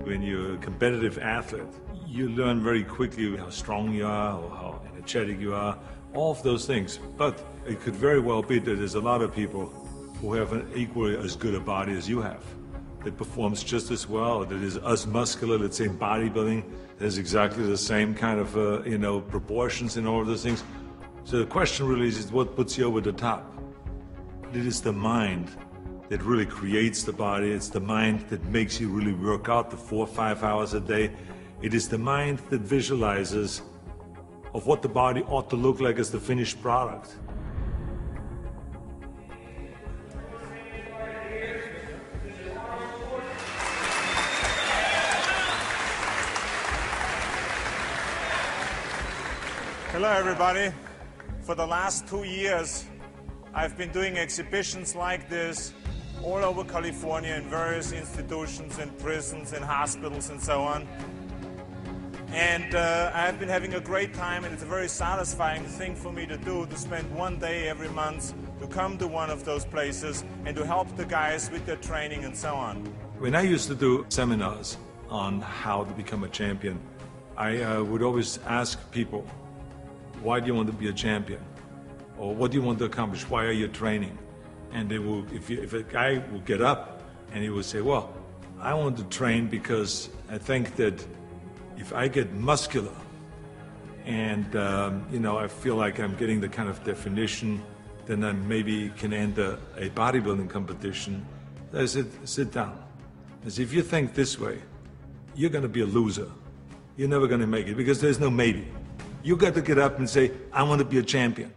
When you're a competitive athlete, you learn very quickly how strong you are or how energetic you are, all of those things. But it could very well be that there's a lot of people who have an equally as good a body as you have, that performs just as well, that is as muscular, let's say in bodybuilding, there's exactly the same kind of proportions and all of those things. So the question really is what puts you over the top? It is the mind that really creates the body. It's the mind that makes you really work out the 4 or 5 hours a day. It is the mind that visualizes of what the body ought to look like as the finished product. Hello everybody. For the last 2 years, I've been doing exhibitions like this all over California in various institutions and prisons and hospitals and so on. And I've been having a great time, and it's a very satisfying thing for me to do, to spend one day every month to come to one of those places and to help the guys with their training and so on. When I used to do seminars on how to become a champion, I would always ask people, why do you want to be a champion? Or what do you want to accomplish? Why are you training? And they will, if a guy will get up and he will say, well, I want to train because I think that if I get muscular and I feel like I'm getting the kind of definition, then I maybe can enter a bodybuilding competition. I said, sit down. I said, if you think this way, you're going to be a loser. You're never going to make it because there's no maybe. You got to get up and say, I want to be a champion.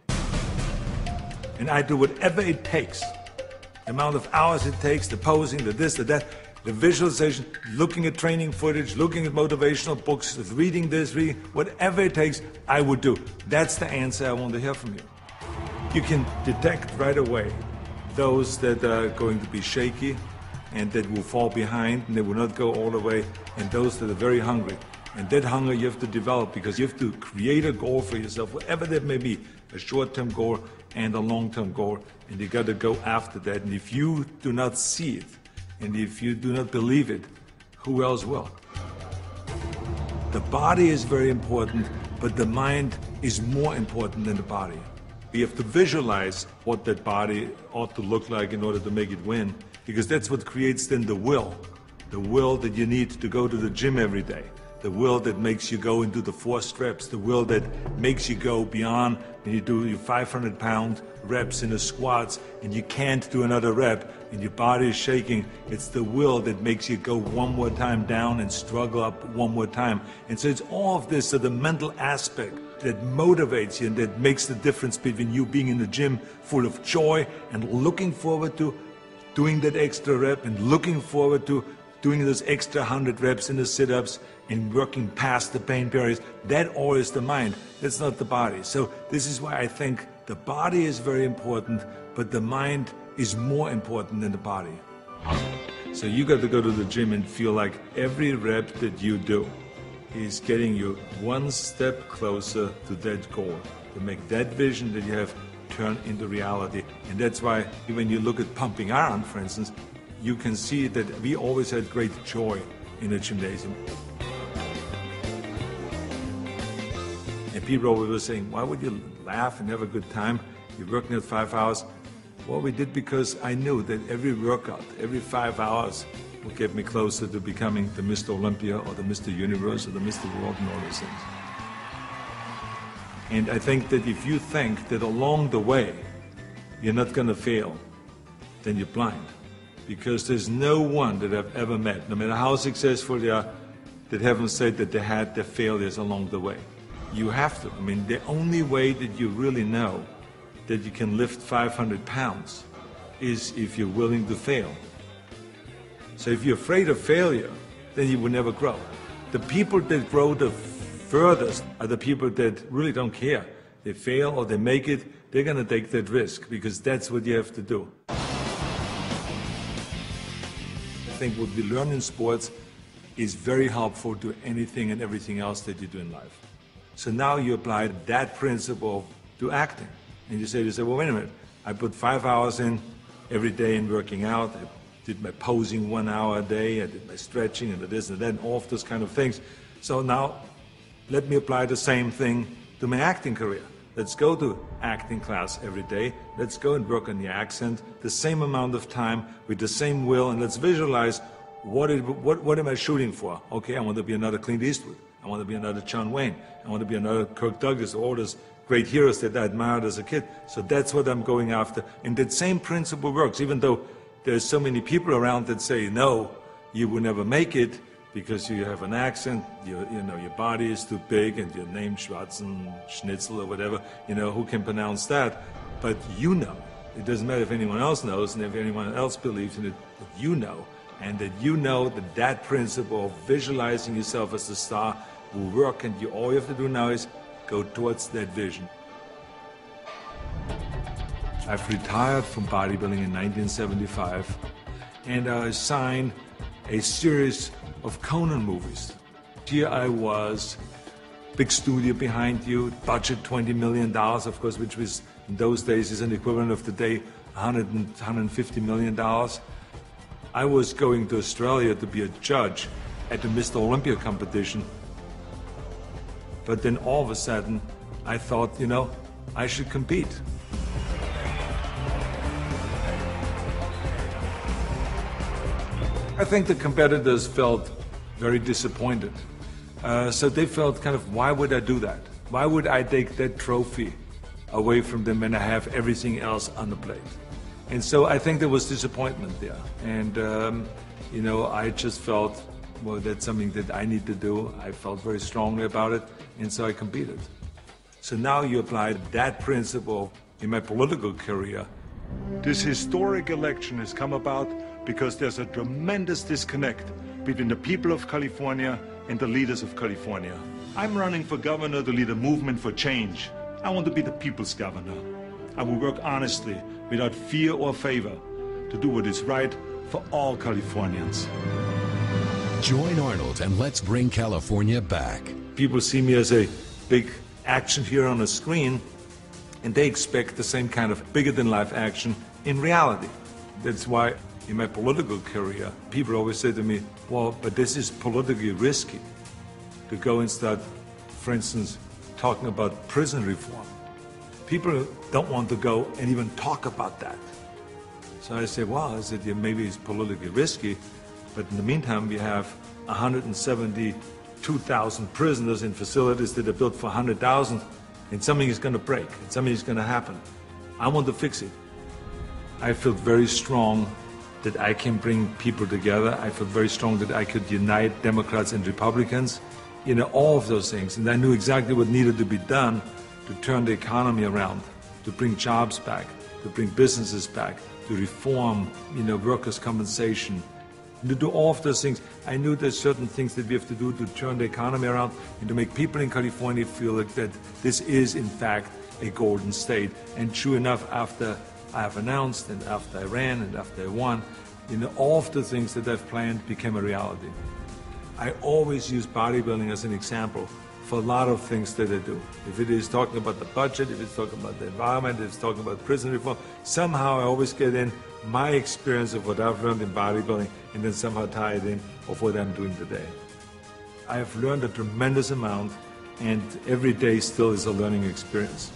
And I do whatever it takes. The amount of hours it takes, the posing, the this, the that, the visualization, looking at training footage, looking at motivational books, reading this, reading, whatever it takes, I would do. That's the answer I want to hear from you. You can detect right away those that are going to be shaky and that will fall behind and they will not go all the way, and those that are very hungry. And that hunger you have to develop because you have to create a goal for yourself, whatever that may be, a short-term goal and a long-term goal, and you got to go after that. And if you do not see it, and if you do not believe it, who else will? The body is very important, but the mind is more important than the body. We have to visualize what that body ought to look like in order to make it win, because that's what creates then the will that you need to go to the gym every day. The will that makes you go into the 4 reps, the will that makes you go beyond when you do your 500-pound reps in the squats and you can't do another rep and your body is shaking. It's the will that makes you go one more time down and struggle up one more time. And so it's all of this, so the mental aspect that motivates you and that makes the difference between you being in the gym full of joy and looking forward to doing that extra rep and looking forward to doing those extra 100 reps in the sit-ups and working past the pain barriers. That all is the mind. That's not the body. So this is why I think the body is very important, but the mind is more important than the body. So you got to go to the gym and feel like every rep that you do is getting you one step closer to that goal, to make that vision that you have turn into reality. And that's why when you look at pumping iron, for instance, you can see that we always had great joy in the gymnasium. And people always were saying, why would you laugh and have a good time? You're working at 5 hours. Well, we did because I knew that every workout, every 5 hours will get me closer to becoming the Mr. Olympia or the Mr. Universe or the Mr. World and all those things. And I think that if you think that along the way you're not going to fail, then you're blind. Because there's no one that I've ever met, no matter how successful they are, that haven't said that they had their failures along the way. You have to. I mean, the only way that you really know that you can lift 500 pounds is if you're willing to fail. So if you're afraid of failure, then you will never grow. The people that grow the furthest are the people that really don't care. They fail or they make it, they're going to take that risk because that's what you have to do. I think what we learn in sports is very helpful to anything and everything else that you do in life. So now you apply that principle to acting. And you say, well, wait a minute, I put 5 hours in every day in working out, I did my posing 1 hour a day, I did my stretching and this and that, and all of those kind of things. So now, let me apply the same thing to my acting career. Let's go to acting class every day. Let's go and work on the accent, the same amount of time, with the same will, and let's visualize what am I shooting for? Okay, I want to be another Clint Eastwood. I want to be another John Wayne. I want to be another Kirk Douglas, all those great heroes that I admired as a kid. So that's what I'm going after. And that same principle works, even though there's so many people around that say, no, you will never make it because you have an accent, your body is too big, and your name Schnitzel or whatever, who can pronounce that? But you know. It doesn't matter if anyone else knows and if anyone else believes in it, but you know. And that you know that principle of visualizing yourself as a star will work, and all you have to do now is go towards that vision. I've retired from bodybuilding in 1975, and I signed a series of Conan movies. Here I was, big studio behind you, budget $20 million, of course, which was in those days is an equivalent of today, $150 million. I was going to Australia to be a judge at the Mr. Olympia competition. But then all of a sudden, I thought, I should compete. I think the competitors felt very disappointed. So they felt kind of, why would I do that? Why would I take that trophy away from them when I have everything else on the plate? And so I think there was disappointment there. And, I just felt, well, that's something that I need to do. I felt very strongly about it, and so I competed. So now you apply that principle in my political career. This historic election has come about because there's a tremendous disconnect between the people of California and the leaders of California. I'm running for governor to lead a movement for change. I want to be the people's governor. I will work honestly, without fear or favor, to do what is right for all Californians. Join Arnold and let's bring California back. People see me as a big action hero on a screen, and they expect the same kind of bigger-than-life action in reality. That's why in my political career, people always say to me, well, but this is politically risky to go and start, for instance, talking about prison reform. People don't want to go and even talk about that. So I say, well, maybe it's politically risky, but in the meantime, we have 172,000 prisoners in facilities that are built for 100,000, and something is going to break, and something is going to happen. I want to fix it. I feel very strong that I can bring people together. I feel very strong that I could unite Democrats and Republicans, all of those things. And I knew exactly what needed to be done to turn the economy around, to bring jobs back, to bring businesses back, to reform, workers' compensation, and to do all of those things. I knew there's certain things that we have to do to turn the economy around and to make people in California feel like that this is, in fact, a golden state. And true enough, after I have announced, and after I ran, and after I won, all of the things that I've planned became a reality. I always use bodybuilding as an example for a lot of things that I do. If it is talking about the budget, if it's talking about the environment, if it's talking about prison reform, somehow I always get in my experience of what I've learned in bodybuilding and then somehow tie it in of what I'm doing today. I have learned a tremendous amount, and every day still is a learning experience.